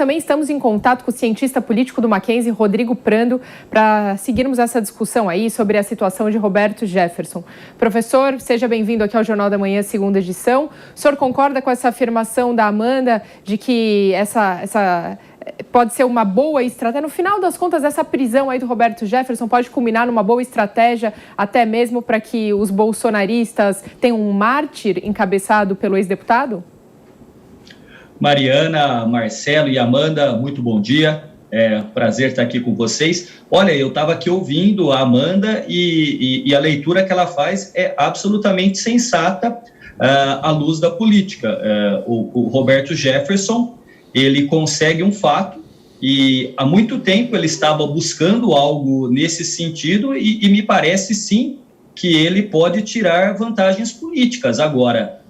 Também estamos em contato com o cientista político do Mackenzie, Rodrigo Prando, para seguirmos essa discussão aí sobre a situação de Roberto Jefferson. Professor, seja bem-vindo aqui ao Jornal da Manhã, segunda edição. O senhor concorda com essa afirmação da Amanda de que essa pode ser uma boa estratégia? No final das contas, essa prisão aí do Roberto Jefferson pode culminar numa boa estratégia, até mesmo para que os bolsonaristas tenham um mártir encabeçado pelo ex-deputado? Mariana, Marcelo e Amanda, muito bom dia. É um prazer estar aqui com vocês. Olha, eu estava aqui ouvindo a Amanda e a leitura que ela faz é absolutamente sensata à luz da política. O Roberto Jefferson, ele consegue um fato e há muito tempo ele estava buscando algo nesse sentido e me parece sim que ele pode tirar vantagens políticas. Agora,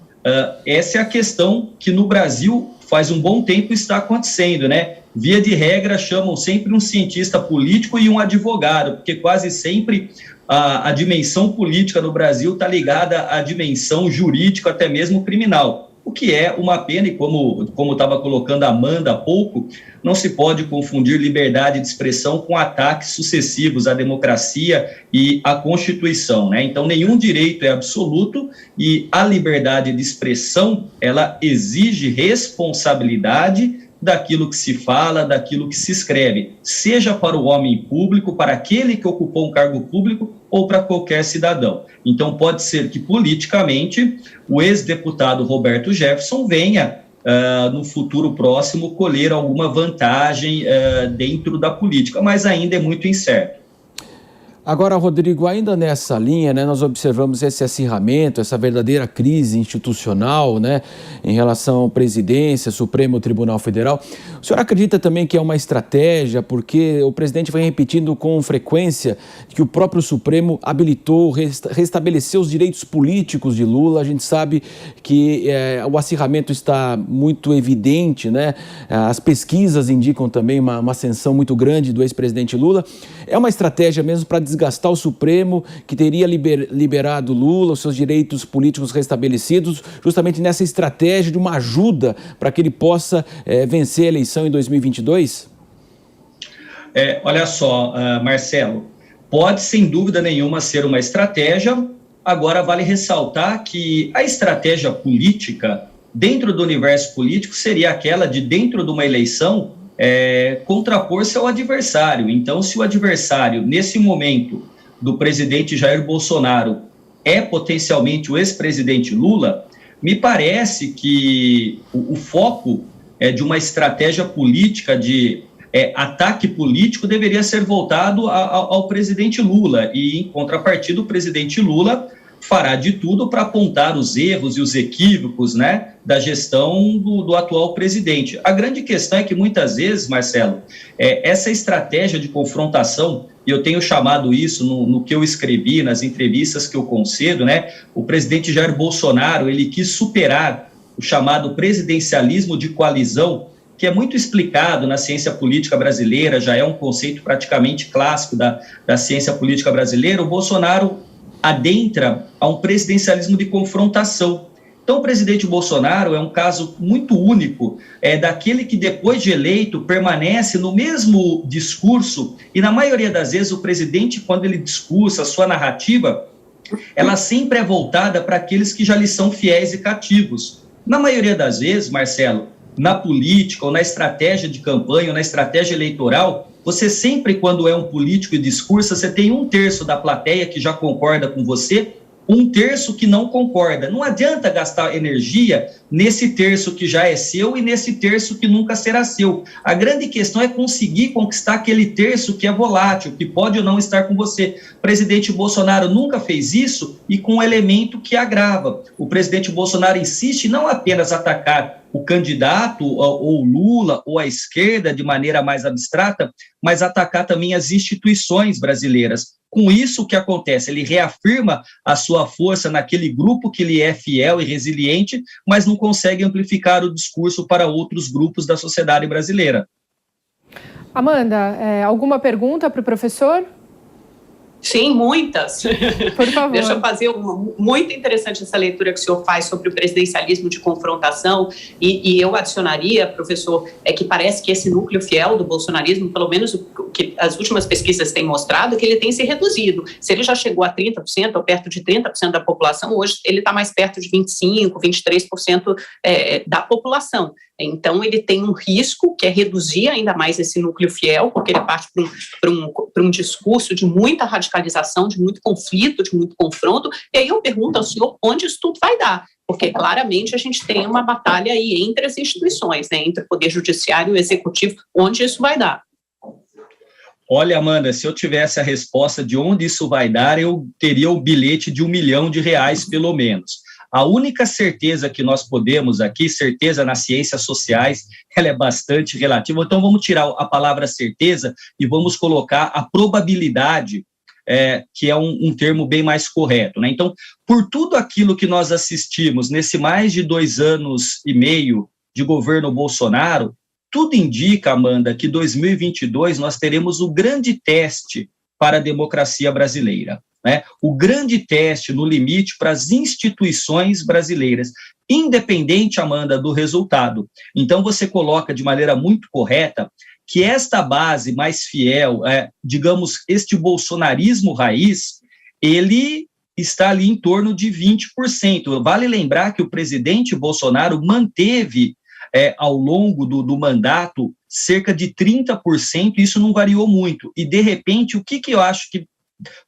essa é a questão que no Brasil faz um bom tempo está acontecendo, né? Via de regra, chamam sempre um cientista político e um advogado, porque quase sempre a dimensão política no Brasil está ligada à dimensão jurídica, até mesmo criminal, o que é uma pena e como estava colocando a Amanda há pouco, não se pode confundir liberdade de expressão com ataques sucessivos à democracia e à Constituição, né? Então, nenhum direito é absoluto e a liberdade de expressão, ela exige responsabilidade daquilo que se fala, daquilo que se escreve, seja para o homem público, para aquele que ocupou um cargo público ou para qualquer cidadão. Então, pode ser que, politicamente, o ex-deputado Roberto Jefferson venha, no futuro próximo, colher alguma vantagem dentro da política, mas ainda é muito incerto. Agora, Rodrigo, ainda nessa linha, né, nós observamos esse acirramento, essa verdadeira crise institucional, né, em relação à presidência, Supremo Tribunal Federal. O senhor acredita também que é uma estratégia, porque o presidente vem repetindo com frequência que o próprio Supremo habilitou, restabeleceu os direitos políticos de Lula? A gente sabe que o acirramento está muito evidente, né? As pesquisas indicam também uma ascensão muito grande do ex-presidente Lula. É uma estratégia mesmo para desgastar o Supremo, que teria liberado Lula, os seus direitos políticos restabelecidos, justamente nessa estratégia de uma ajuda para que ele possa vencer a eleição em 2022? Olha só, Marcelo, pode sem dúvida nenhuma ser uma estratégia. Agora vale ressaltar que a estratégia política dentro do universo político seria aquela de, dentro de uma eleição, contrapor-se ao adversário. Então, se o adversário, nesse momento, do presidente Jair Bolsonaro, é potencialmente o ex-presidente Lula, me parece que o foco de uma estratégia política de ataque político deveria ser voltado ao presidente Lula, e, em contrapartida, o presidente Lula fará de tudo para apontar os erros e os equívocos, né, da gestão do atual presidente. A grande questão é que, muitas vezes, Marcelo, essa estratégia de confrontação, e eu tenho chamado isso no que eu escrevi, nas entrevistas que eu concedo, né, o presidente Jair Bolsonaro, ele quis superar o chamado presidencialismo de coalizão, que é muito explicado na ciência política brasileira, já é um conceito praticamente clássico da ciência política brasileira. O Bolsonaro adentra a um presidencialismo de confrontação. Então, o presidente Bolsonaro é um caso muito único, daquele que, depois de eleito, permanece no mesmo discurso, e na maioria das vezes o presidente, quando ele discursa a sua narrativa, ela sempre é voltada para aqueles que já lhe são fiéis e cativos. Na maioria das vezes, Marcelo, na política ou na estratégia de campanha ou na estratégia eleitoral, você sempre, quando é um político e discursa, você tem 1/3 da plateia que já concorda com você, 1/3 que não concorda. Não adianta gastar energia nesse terço que já é seu e nesse terço que nunca será seu. A grande questão é conseguir conquistar aquele terço que é volátil, que pode ou não estar com você. O presidente Bolsonaro nunca fez isso, e com um elemento que agrava. O presidente Bolsonaro insiste não apenas atacar o candidato ou Lula ou a esquerda de maneira mais abstrata, mas atacar também as instituições brasileiras. Com isso, o que acontece? Ele reafirma a sua força naquele grupo que lhe é fiel e resiliente, mas não consegue amplificar o discurso para outros grupos da sociedade brasileira. Amanda, alguma pergunta para o professor? Sim, muitas. Por favor. Deixa eu fazer muito interessante essa leitura que o senhor faz sobre o presidencialismo de confrontação e eu adicionaria, professor, que parece que esse núcleo fiel do bolsonarismo, pelo menos o que as últimas pesquisas têm mostrado, que ele tem se reduzido. Se ele já chegou a 30% ou perto de 30% da população, hoje ele está mais perto de 25%, 23% da população. Então, ele tem um risco, que é reduzir ainda mais esse núcleo fiel, porque ele parte para um discurso de muita radicalização, de muito conflito, de muito confronto. E aí eu pergunto ao senhor onde isso tudo vai dar, porque claramente a gente tem uma batalha aí entre as instituições, né, entre o Poder Judiciário e o Executivo, onde isso vai dar. Olha, Amanda, se eu tivesse a resposta de onde isso vai dar, eu teria o bilhete de R$1 milhão, pelo menos. A única certeza que nós podemos aqui, certeza nas ciências sociais, ela é bastante relativa. Então, vamos tirar a palavra certeza e vamos colocar a probabilidade, que é um termo bem mais correto, né? Então, por tudo aquilo que nós assistimos nesse mais de 2 anos e meio de governo Bolsonaro, tudo indica, Amanda, que 2022 nós teremos o grande teste para a democracia brasileira. Né, o grande teste no limite para as instituições brasileiras, independente, Amanda, do resultado. Então, você coloca de maneira muito correta que esta base mais fiel, digamos, este bolsonarismo raiz, ele está ali em torno de 20%. Vale lembrar que o presidente Bolsonaro manteve, ao longo do mandato, cerca de 30%, isso não variou muito. E, de repente, o que eu acho que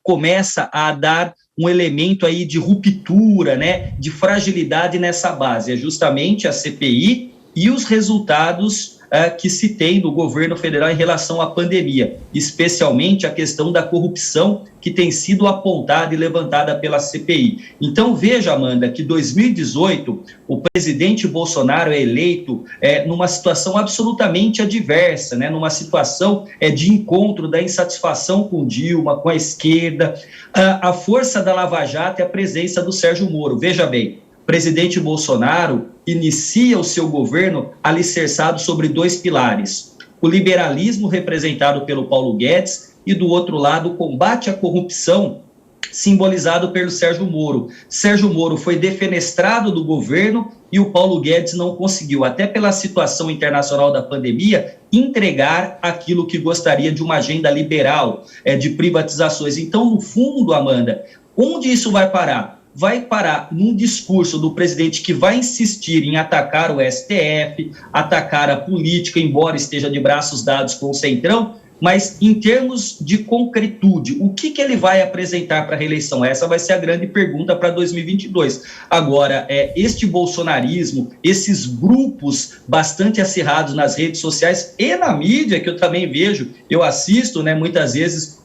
começa a dar um elemento aí de ruptura, né, de fragilidade nessa base, é justamente a CPI e os resultados que se tem do governo federal em relação à pandemia, especialmente a questão da corrupção que tem sido apontada e levantada pela CPI. Então, veja, Amanda, que 2018, o presidente Bolsonaro é eleito numa situação absolutamente adversa, né, numa situação de encontro da insatisfação com Dilma, com a esquerda, a força da Lava Jato e a presença do Sérgio Moro. Veja bem, o presidente Bolsonaro inicia o seu governo alicerçado sobre 2 pilares: o liberalismo representado pelo Paulo Guedes e, do outro lado, o combate à corrupção simbolizado pelo Sérgio Moro. Sérgio Moro foi defenestrado do governo e o Paulo Guedes não conseguiu, até pela situação internacional da pandemia, entregar aquilo que gostaria de uma agenda liberal, de privatizações. Então, no fundo, Amanda, onde isso vai parar? Vai parar num discurso do presidente que vai insistir em atacar o STF, atacar a política, embora esteja de braços dados com o Centrão, mas em termos de concretude, o que ele vai apresentar para a reeleição? Essa vai ser a grande pergunta para 2022. Agora, este bolsonarismo, esses grupos bastante acirrados nas redes sociais e na mídia, que eu também vejo, eu assisto, né, muitas vezes,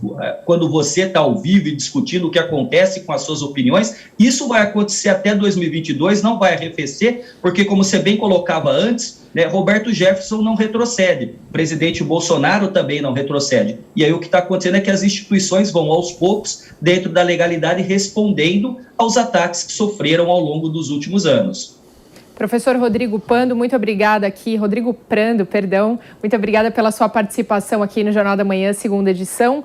quando você está ao vivo e discutindo o que acontece com as suas opiniões, isso vai acontecer até 2022, não vai arrefecer, porque, como você bem colocava antes, Roberto Jefferson não retrocede, o presidente Bolsonaro também não retrocede. E aí o que está acontecendo é que as instituições vão aos poucos, dentro da legalidade, respondendo aos ataques que sofreram ao longo dos últimos anos. Professor Rodrigo Prando, muito obrigada aqui. Rodrigo Prando, perdão. Muito obrigada pela sua participação aqui no Jornal da Manhã, segunda edição.